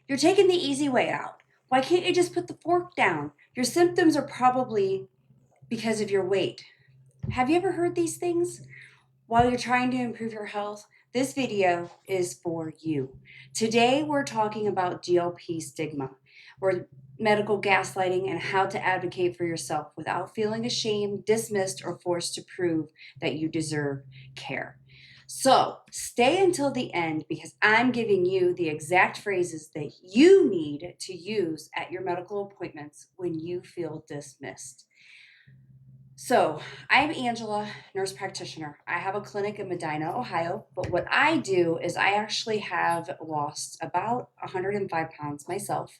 You're taking the easy way out. Why can't you just put the fork down? Your symptoms are probably because of your weight. Have you ever heard these things? While you're trying to improve your health, this video is for you. Today, we're talking about GLP stigma, or medical gaslighting, and how to advocate for yourself without feeling ashamed, dismissed, or forced to prove that you deserve care. So, stay until the end because I'm giving you the exact phrases that you need to use at your medical appointments when you feel dismissed. So, I'm Angela, nurse practitioner. I have a clinic in Medina, Ohio, but what I do is I actually have lost about 105 pounds myself,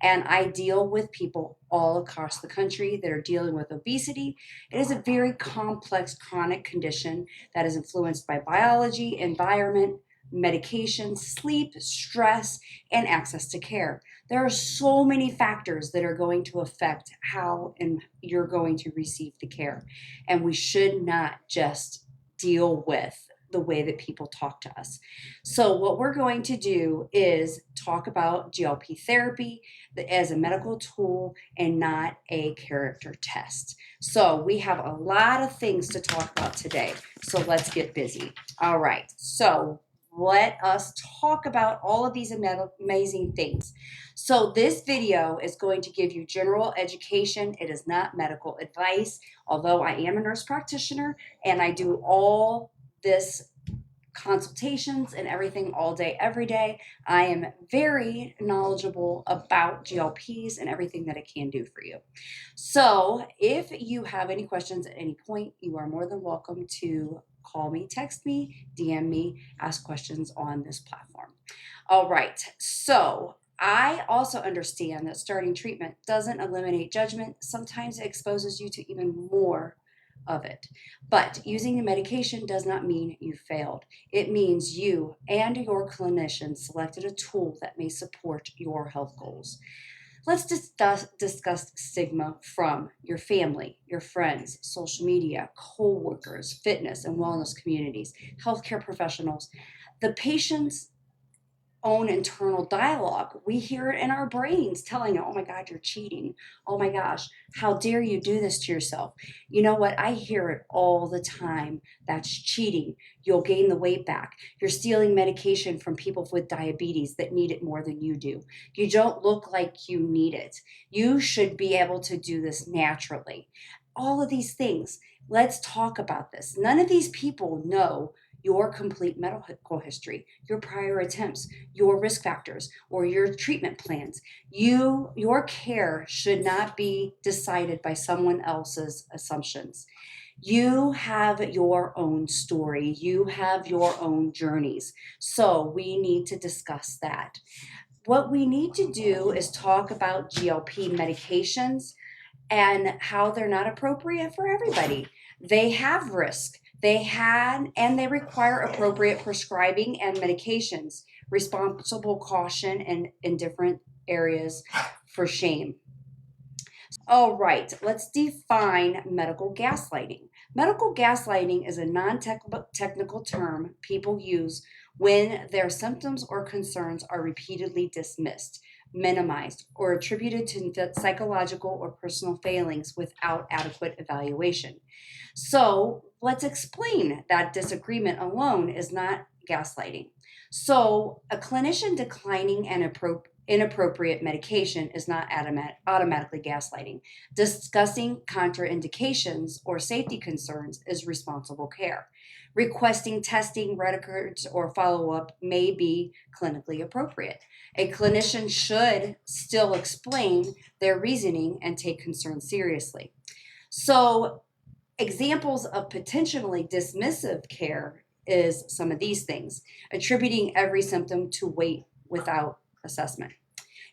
and I deal with people all across the country that are dealing with obesity. It is a very complex chronic condition that is influenced by biology, environment, medication, sleep, stress, and access to care. There are so many factors that are going to affect how and you're going to receive the care. And we should not just deal with the way that people talk to us. So, what we're going to do is talk about GLP therapy as a medical tool and not a character test. So, we have a lot of things to talk about today. So, let's get busy. All right. So, let us talk about all of these amazing things. So this video is going to give you general education. It is not medical advice, although I am a nurse practitioner and I do all this consultations and everything all day, every day. I am very knowledgeable about GLPs and everything that it can do for you. So if you have any questions at any point, you are more than welcome to call me, text me, DM me, ask questions on this platform. All right. So I also understand that starting treatment doesn't eliminate judgment. Sometimes it exposes you to even more of it. But using the medication does not mean you failed. It means you and your clinician selected a tool that may support your health goals. Let's discuss stigma from your family, your friends, social media, co-workers, fitness and wellness communities, healthcare professionals. The patients own internal dialogue. We hear it in our brains telling you, oh my God, you're cheating. Oh my gosh, how dare you do this to yourself? You know what? I hear it all the time. That's cheating. You'll gain the weight back. You're stealing medication from people with diabetes that need it more than you do. You don't look like you need it. You should be able to do this naturally. All of these things. Let's talk about this. None of these people know your complete medical history, your prior attempts, your risk factors, or your treatment plans. Your care should not be decided by someone else's assumptions. You have your own story. You have your own journeys. So we need to discuss that. What we need to do is talk about GLP medications and how they're not appropriate for everybody. They have risk. They require appropriate prescribing and medications, responsible caution, and in different areas for shame. All right, let's define medical gaslighting. Medical gaslighting is a non-technical term people use when their symptoms or concerns are repeatedly dismissed, minimized, or attributed to psychological or personal failings without adequate evaluation. So let's explain that disagreement alone is not gaslighting. So a clinician declining an inappropriate medication is not automatically gaslighting. Discussing contraindications or safety concerns is responsible care. Requesting testing records or follow-up may be clinically appropriate. A clinician should still explain their reasoning and take concerns seriously. So examples of potentially dismissive care is some of these things: attributing every symptom to weight without assessment,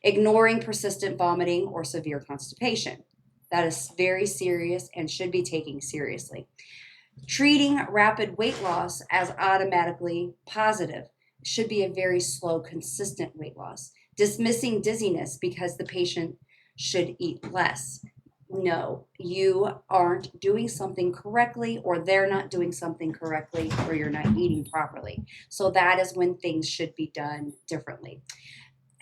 ignoring persistent vomiting or severe constipation. That is very serious and should be taken seriously. Treating rapid weight loss as automatically positive. Should be a very slow, consistent weight loss. Dismissing dizziness because the patient should eat less. No, you aren't doing something correctly, or they're not doing something correctly, or you're not eating properly. So that is when things should be done differently.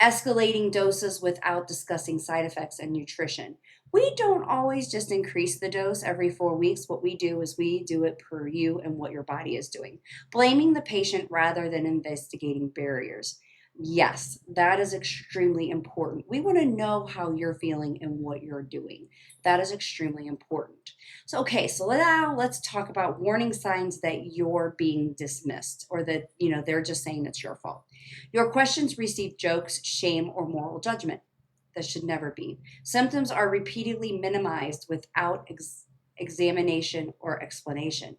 escalating doses without discussing side effects and nutrition. We don't always just increase the dose every 4 weeks. What we do is we do it per you and what your body is doing, blaming the patient rather than investigating barriers. Yes, that is extremely important. We want to know how you're feeling and what you're doing. That is extremely important. So, okay, so now let's talk about warning signs that you're being dismissed or that, they're just saying it's your fault. Your questions receive jokes, shame, or moral judgment. That should never be. Symptoms are repeatedly minimized without examination or explanation.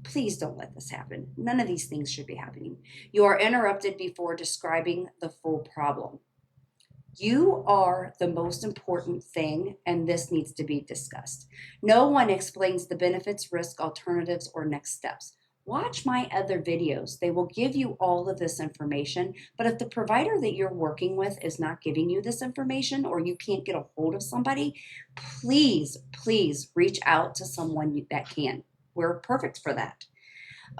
Please don't let this happen. None of these things should be happening. You are interrupted before describing the full problem. You are the most important thing, and this needs to be discussed. No one explains the benefits, risk, alternatives, or next steps. Watch my other videos. They will give you all of this information. But if the provider that you're working with is not giving you this information or you can't get a hold of somebody, please, please reach out to someone that can. We're perfect for that.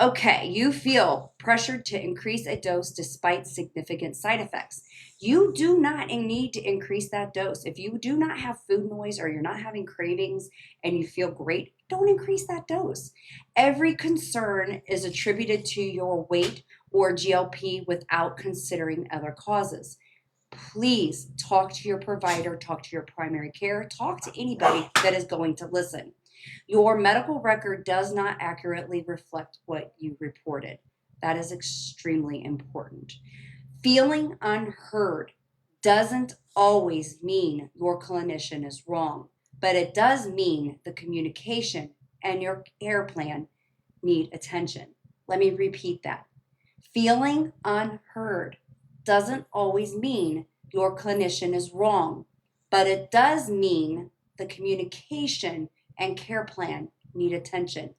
Okay, you feel pressured to increase a dose despite significant side effects. You do not need to increase that dose. If you do not have food noise or you're not having cravings and you feel great, don't increase that dose. Every concern is attributed to your weight or GLP without considering other causes. Please talk to your provider, talk to your primary care, talk to anybody that is going to listen. Your medical record does not accurately reflect what you reported. That is extremely important. Feeling unheard doesn't always mean your clinician is wrong, but it does mean the communication and your care plan need attention. Let me repeat that. Feeling unheard doesn't always mean your clinician is wrong, but it does mean the communication and care plan need attention.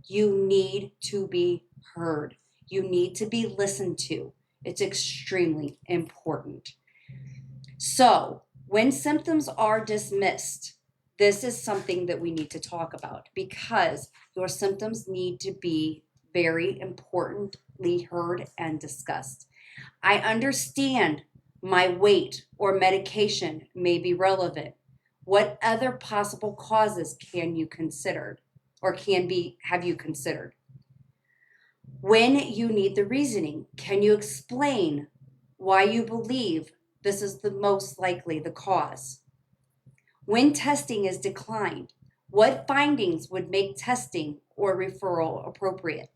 You need to be heard. You need to be listened to. It's extremely important. So, when symptoms are dismissed, this is something that we need to talk about because your symptoms need to be very importantly heard and discussed. I understand my weight or medication may be relevant. What other possible causes can you consider or have you considered? When you need the reasoning, can you explain why you believe this is the most likely the cause? When testing is declined, what findings would make testing or referral appropriate?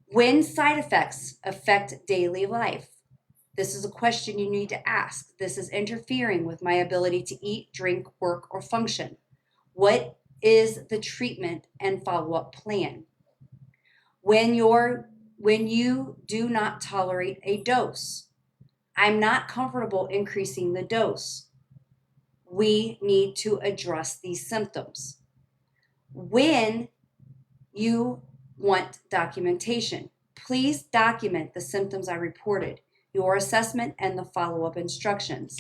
When side effects affect daily life, this is a question you need to ask. This is interfering with my ability to eat, drink, work, or function. What is the treatment and follow-up plan? When you do not tolerate a dose, I'm not comfortable increasing the dose. We need to address these symptoms. When you want documentation, please document the symptoms I reported, your assessment, and the follow-up instructions.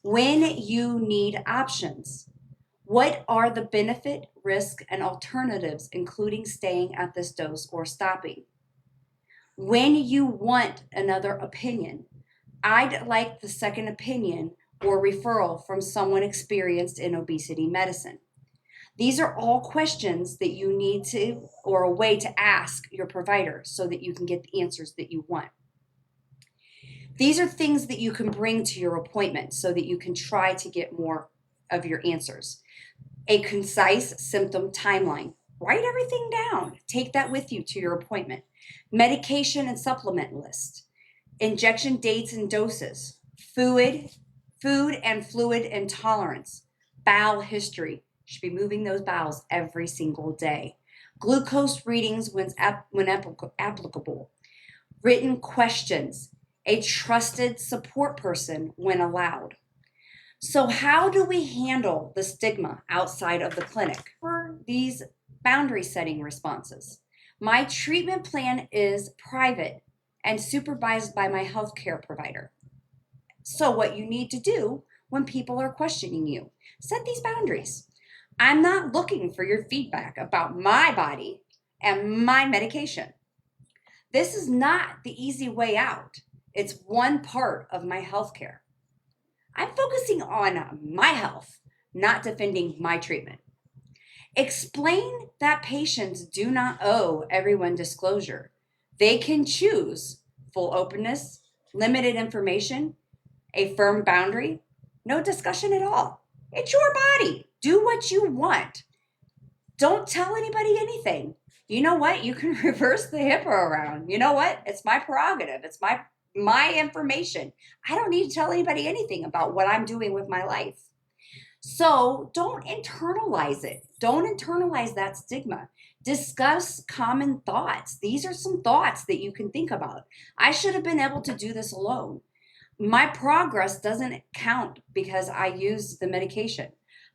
When you need options, what are the benefit, risk, and alternatives, including staying at this dose or stopping? When you want another opinion, I'd like the second opinion or referral from someone experienced in obesity medicine. These are all questions that you need to, or a way to ask your provider so that you can get the answers that you want. These are things that you can bring to your appointment so that you can try to get more of your answers. A concise symptom timeline. Write everything down. Take that with you to your appointment. Medication and supplement list. Injection dates and doses. Food and fluid intolerance. Bowel history. Should be moving those bowels every single day. Glucose readings when applicable. Written questions. A trusted support person when allowed. So how do we handle the stigma outside of the clinic for these boundary setting responses? My treatment plan is private and supervised by my healthcare provider. So what you need to do when people are questioning you, set these boundaries. I'm not looking for your feedback about my body and my medication. This is not the easy way out. It's one part of my healthcare. I'm focusing on my health, not defending my treatment. Explain that patients do not owe everyone disclosure. They can choose full openness, limited information, a firm boundary, no discussion at all. It's your body. Do what you want. Don't tell anybody anything. You know what? You can reverse the HIPAA around. You know what? It's my prerogative. It's my information. I don't need to tell anybody anything about what I'm doing with my life. So don't internalize it. Don't internalize that stigma. Discuss common thoughts. These are some thoughts that you can think about. I should have been able to do this alone. My progress doesn't count because I use the medication.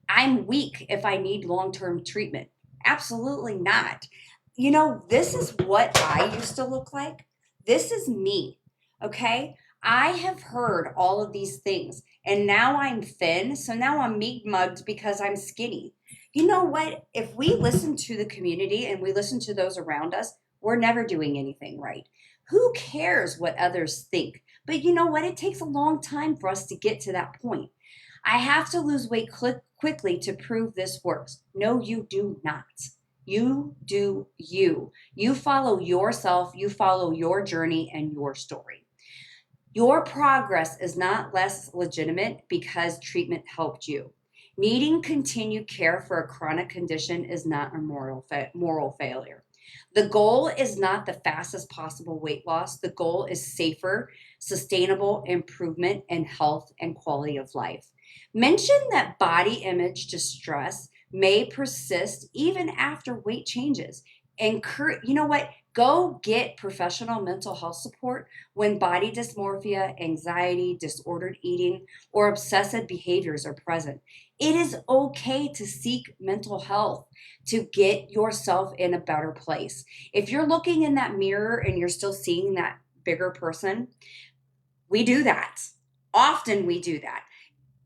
I'm weak if I need long term treatment. Absolutely not. This is what I used to look like. This is me. Okay. I have heard all of these things and now I'm thin. So now I'm meat mugged because I'm skinny. You know what? If we listen to the community and we listen to those around us, we're never doing anything right. Who cares what others think? But you know what? It takes a long time for us to get to that point. I have to lose weight quickly to prove this works. No, you do not. You do you. You follow yourself, you follow your journey and your story. Your progress is not less legitimate because treatment helped you. Needing continued care for a chronic condition is not a moral failure. The goal is not the fastest possible weight loss. The goal is safer, sustainable improvement in health and quality of life. Mention that body image distress may persist even after weight changes. You know what? Go get professional mental health support when body dysmorphia, anxiety, disordered eating, or obsessive behaviors are present. It is okay to seek mental health to get yourself in a better place. If you're looking in that mirror and you're still seeing that bigger person, we do that. Often we do that.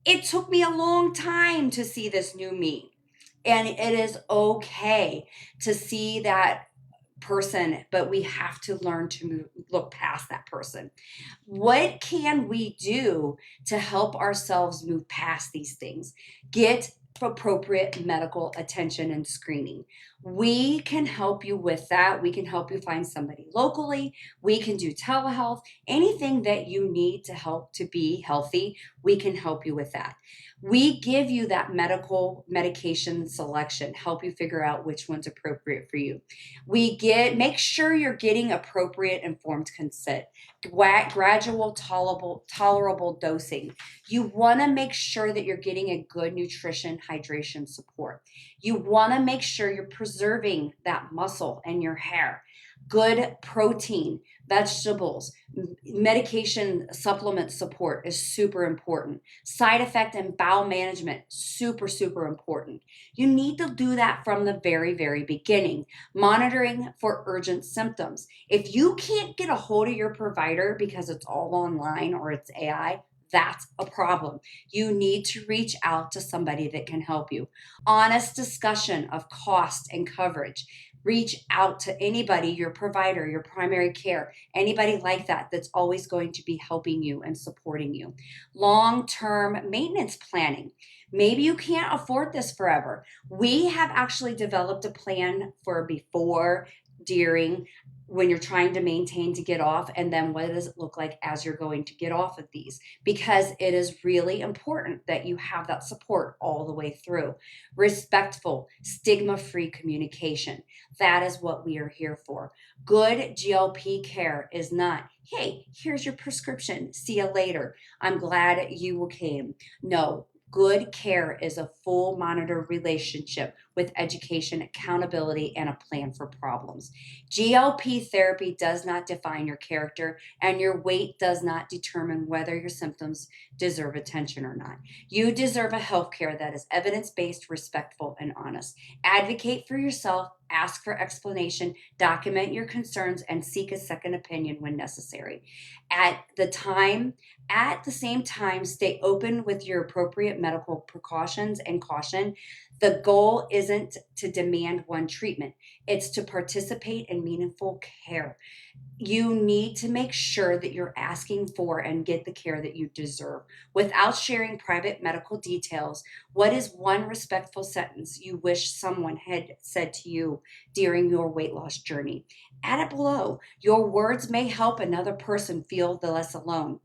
It took me a long time to see this new me. And it is okay to see that person, but we have to learn to look past that person. What can we do to help ourselves move past these things? Get appropriate medical attention and screening. We can help you with that. We can help you find somebody locally. We can do telehealth. Anything that you need to help to be healthy, we can help you with that. We give you that medication selection, help you figure out which one's appropriate for you. Make sure you're getting appropriate informed consent, gradual tolerable dosing. You want to make sure that you're getting a good nutrition hydration support. You want to make sure you're preserving that muscle and your hair. Good protein, vegetables, medication supplement support is super important. Side effect and bowel management, super, super important. You need to do that from the very, very beginning. Monitoring for urgent symptoms. If you can't get a hold of your provider because it's all online or it's AI, that's a problem. You need to reach out to somebody that can help you. Honest discussion of cost and coverage. Reach out to anybody, your provider, your primary care, anybody like that that's always going to be helping you and supporting you. Long term maintenance planning. Maybe you can't afford this forever. We have actually developed a plan for before, during, when you're trying to maintain to get off, and then what does it look like as you're going to get off of these? Because it is really important that you have that support all the way through. Respectful, stigma free communication. That is what we are here for. Good GLP care is not, hey, here's your prescription. See you later. I'm glad you came. No, good care is a full monitor relationship with education, accountability, and a plan for problems. GLP therapy does not define your character, and your weight does not determine whether your symptoms deserve attention or not. You deserve a healthcare that is evidence based, respectful, and honest. Advocate for yourself, ask for explanation, document your concerns, and seek a second opinion when necessary. At the same time, stay open with your appropriate medical precautions and caution. The goal isn't to demand one treatment, it's to participate in meaningful care. You need to make sure that you're asking for and get the care that you deserve. Without sharing private medical details, what is one respectful sentence you wish someone had said to you during your weight loss journey? Add it below. Your words may help another person feel the less alone.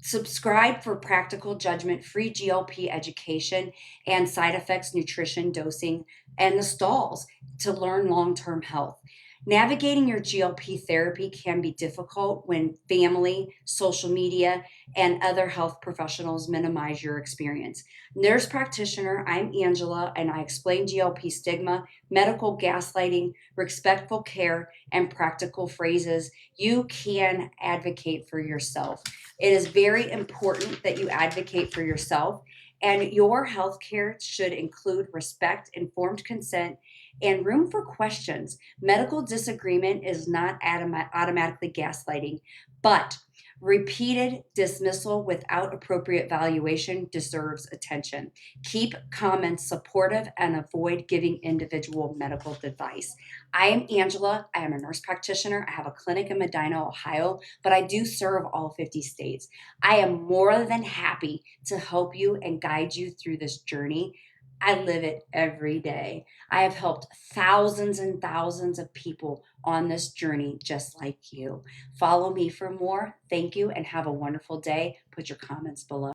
Subscribe for practical judgment free GLP education and side effects, nutrition, dosing, and the stalls to learn long term health. Navigating your GLP therapy can be difficult when family, social media, and other health professionals minimize your experience. Nurse practitioner, I'm Angela, and I explain GLP stigma, medical gaslighting, respectful care, and practical phrases you can advocate for yourself. It is very important that you advocate for yourself, and your healthcare should include respect, informed consent, and room for questions. Medical disagreement is not automatically gaslighting, but repeated dismissal without appropriate valuation deserves attention. Keep comments supportive and avoid giving individual medical advice. I am Angela. I am a nurse practitioner. I have a clinic in Medina, Ohio, but I do serve all 50 states. I am more than happy to help you and guide you through this journey. I live it every day. I have helped thousands and thousands of people on this journey just like you. Follow me for more. Thank you and have a wonderful day. Put your comments below.